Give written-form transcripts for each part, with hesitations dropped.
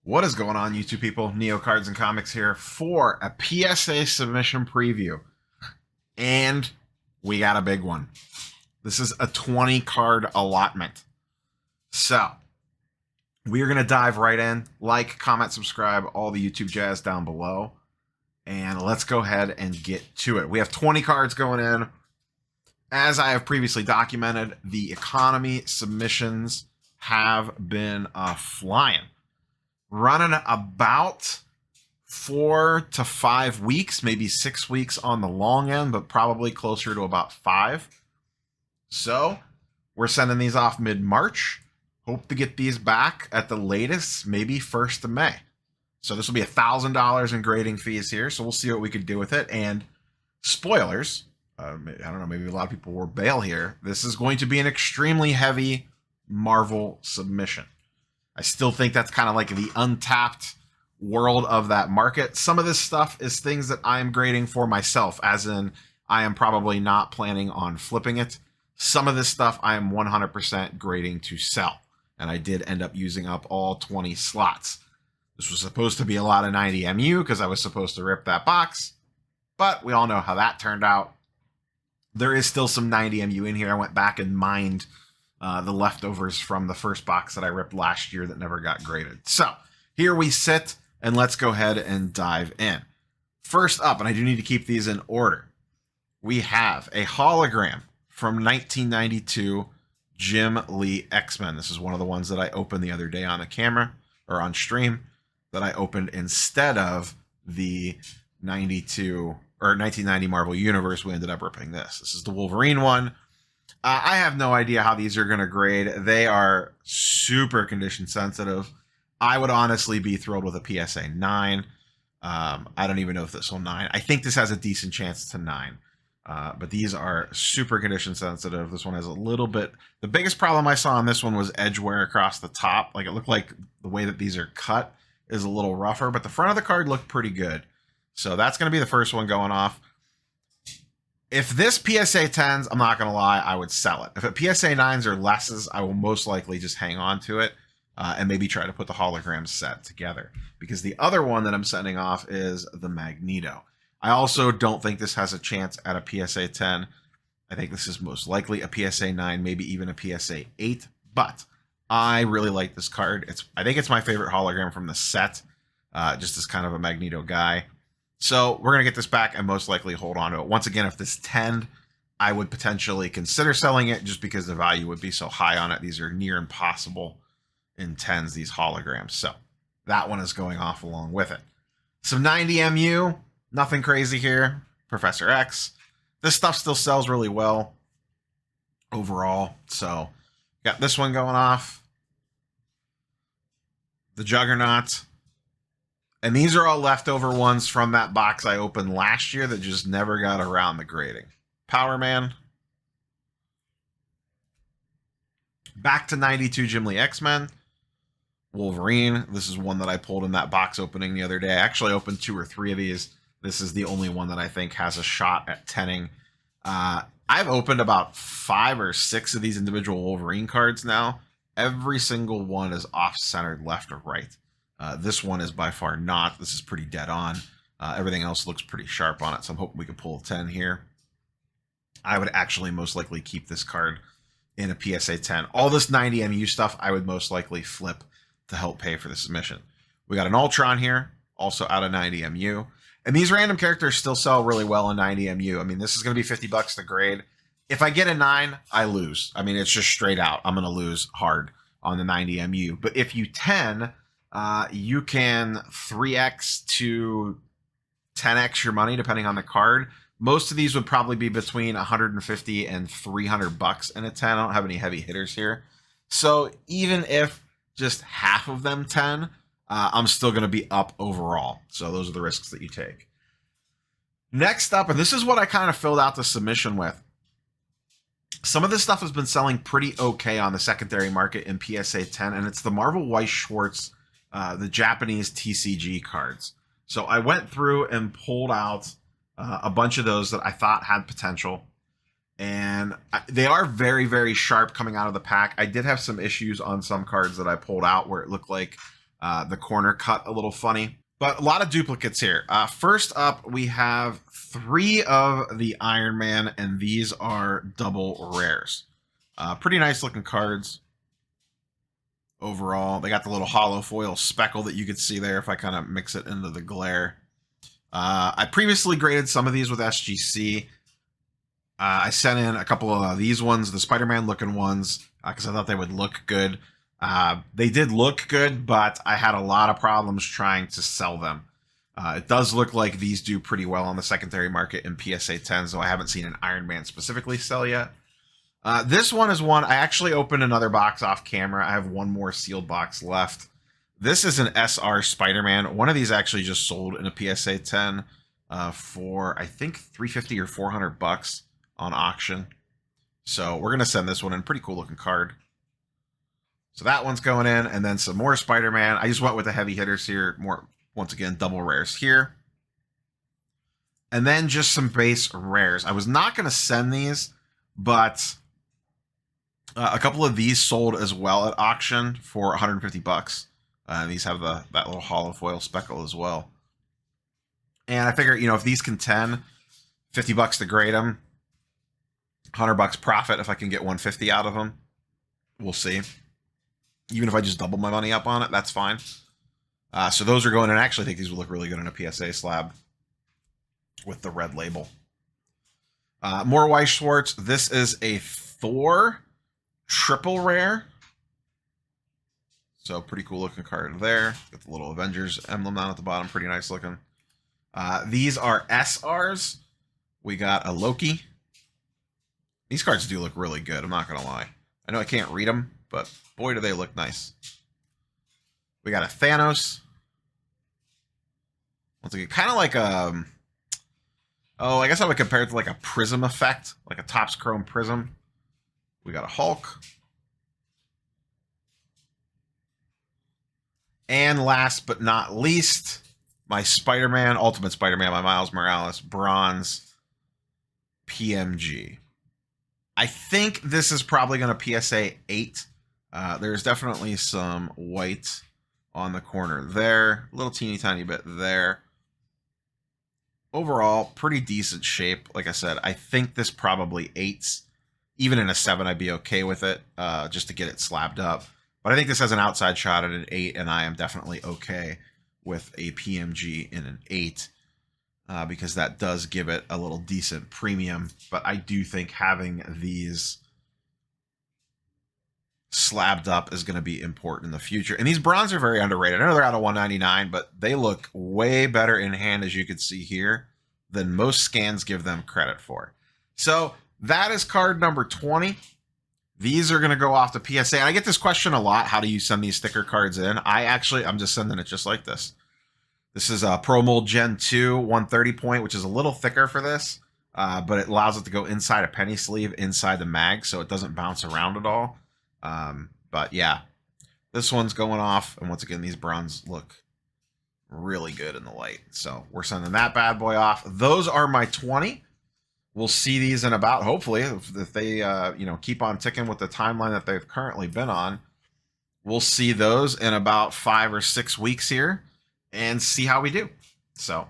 What is going on, YouTube people? Neo Cards and Comics here for a PSA submission preview. And we got a big one. This is a 20 card allotment. So we are going to dive right in. Like, comment, subscribe, all the YouTube jazz down below. And let's go ahead and get to it. We have 20 cards going in. As I have previously documented, the economy submissions have been flying. Running about 4 to 5 weeks, maybe 6 weeks on the long end, but probably closer to about 5. So we're sending these off mid-March. Hope to get these back at the latest, maybe 1st of May. So this will be $1,000 in grading fees here. So we'll see what we could do with it. And spoilers, I don't know, maybe a lot of people will bail here. This is going to be an extremely heavy Marvel submission. I still think that's kind of like the untapped world of that market. Some of this stuff is things that I am grading for myself, as in I am probably not planning on flipping it. Some of this stuff I am 100% grading to sell, and I did end up using up all 20 slots. This was supposed to be a lot of 90 MU because I was supposed to rip that box, but we all know how that turned out. There is still some 90 MU in here. I went back and mined the leftovers from the first box that I ripped last year that never got graded. So here we sit, and let's go ahead and dive in. First up, and I do need to keep these in order, we have a hologram from 1992 Jim Lee X-Men. This is one of the ones that I opened the other day on the camera, or on stream, that I opened instead of the 92 or 1990 Marvel Universe. We ended up ripping this. This is the Wolverine one. I have no idea how these are going to grade. They are super condition sensitive. I would honestly be thrilled with a PSA 9. I don't even know if this will 9. I think this has a decent chance to 9. But these are super condition sensitive. This one has a little bit. The biggest problem I saw on this one was edge wear across the top. Like, it looked like the way that these are cut is a little rougher, but the front of the card looked pretty good. So that's going to be the first one going off. If this PSA 10s, I'm not going to lie, I would sell it. If it PSA 9s or lesses, I will most likely just hang on to it and maybe try to put the hologram set together. Because the other one that I'm sending off is the Magneto. I also don't think this has a chance at a PSA 10. I think this is most likely a PSA 9, maybe even a PSA 8. But I really like this card. I think it's my favorite hologram from the set, just as kind of a Magneto guy. So we're going to get this back and most likely hold on to it. Once again, if this 10, I would potentially consider selling it just because the value would be so high on it. These are near impossible in 10s, these holograms. So that one is going off along with it. Some 90 MU, nothing crazy here. Professor X. This stuff still sells really well overall. So got this one going off. The Juggernaut. And these are all leftover ones from that box I opened last year that just never got around the grading. Power Man. Back to 92 Jim Lee X-Men. Wolverine. This is one that I pulled in that box opening the other day. I actually opened 2 or 3 of these. This is the only one that I think has a shot at 10ing. I've opened about 5 or 6 of these individual Wolverine cards now. Every single one is off-centered left or right. This one is by far not. This is pretty dead on. Everything else looks pretty sharp on it, so I'm hoping we can pull a 10 here. I would actually most likely keep this card in a PSA 10. All this 90 MU stuff I would most likely flip to help pay for the submission. We got an Ultron here, also out of 90 MU. And these random characters still sell really well in 90 MU. I mean, this is going to be $50 to grade. If I get a 9, I lose. I mean, it's just straight out. I'm going to lose hard on the 90 MU. But if you 10... you can 3x to 10x your money depending on the card. Most of these would probably be between 150 and $300 in a 10. I don't have any heavy hitters here. So even if just half of them 10, I'm still going to be up overall. So those are the risks that you take. Next up, and this is what I kind of filled out the submission with. Some of this stuff has been selling pretty okay on the secondary market in PSA 10, and it's the Marvel Weiss Schwartz, the Japanese TCG cards. So I went through and pulled out a bunch of those that I thought had potential. And they are very, very sharp coming out of the pack. I did have some issues on some cards that I pulled out where it looked like The corner cut a little funny. But a lot of duplicates here. First up, we have 3 of the Iron Man, and these are double rares. Pretty nice looking cards overall. They got the little hollow foil speckle that you could see there if I kind of mix it into the glare. I previously graded some of these with SGC. I sent in a couple of these ones, the Spider-Man looking ones, because I thought they would look good. They did look good, but I had a lot of problems trying to sell them. It does look like these do pretty well on the secondary market in PSA 10s, though I haven't seen an Iron Man specifically sell yet. This one is one, I actually opened another box off camera. I have one more sealed box left. This is an SR Spider-Man. One of these actually just sold in a PSA 10 for, I think, $350 or $400 on auction. So we're going to send this one in. Pretty cool looking card. So that one's going in, and then some more Spider-Man. I just went with the heavy hitters here. More, once again, double rares here. And then just some base rares. I was not going to send these, but a couple of these sold as well at auction for $150. These have that little hollow foil speckle as well. And I figure, if these contend, $50 to grade them, $100 profit if I can get $150 out of them. We'll see. Even if I just double my money up on it, that's fine. So those are going in. I actually think these would look really good in a PSA slab with the red label. More Weiss Schwartz. This is a Thor triple rare. So pretty cool looking card there. Got the little Avengers emblem down at the bottom. Pretty nice looking. These are SRs. We got a Loki. These cards do look really good. I'm not going to lie. I know I can't read them, but boy, do they look nice. We got a Thanos. Once again, kind of like a... Oh, I guess I would compare it to like a prism effect. Like a Topps Chrome prism. We got a Hulk. And last but not least, my Spider-Man, Ultimate Spider-Man, my Miles Morales bronze PMG. I think this is probably going to PSA 8. There's definitely some white on the corner there. A little teeny tiny bit there. Overall, pretty decent shape. Like I said, I think this probably 8s. Even in a 7, I'd be okay with it, just to get it slabbed up. But I think this has an outside shot at an 8, and I am definitely okay with a PMG in an 8. Because that does give it a little decent premium. But I do think having these slabbed up is going to be important in the future. And these bronze are very underrated. I know they're out of $199, but they look way better in hand, as you can see here, than most scans give them credit for. So that is card number 20. These are going to go off to PSA. And I get this question a lot. How do you send these sticker cards in? I'm just sending it just like this. This is a Pro Mold Gen 2 130 point, which is a little thicker for this, but it allows it to go inside a penny sleeve, inside the mag, so it doesn't bounce around at all. But yeah, this one's going off, and once again, these bronze look really good in the light. So we're sending that bad boy off. Those are my 20. We'll see these in about, hopefully, if they keep on ticking with the timeline that they've currently been on, we'll see those in about 5 or 6 weeks here and see how we do. So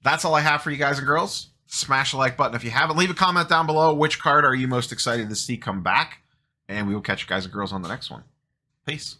that's all I have for you guys and girls. Smash the like button if you haven't. Leave a comment down below. Which card are you most excited to see come back? And we will catch you guys and girls on the next one. Peace.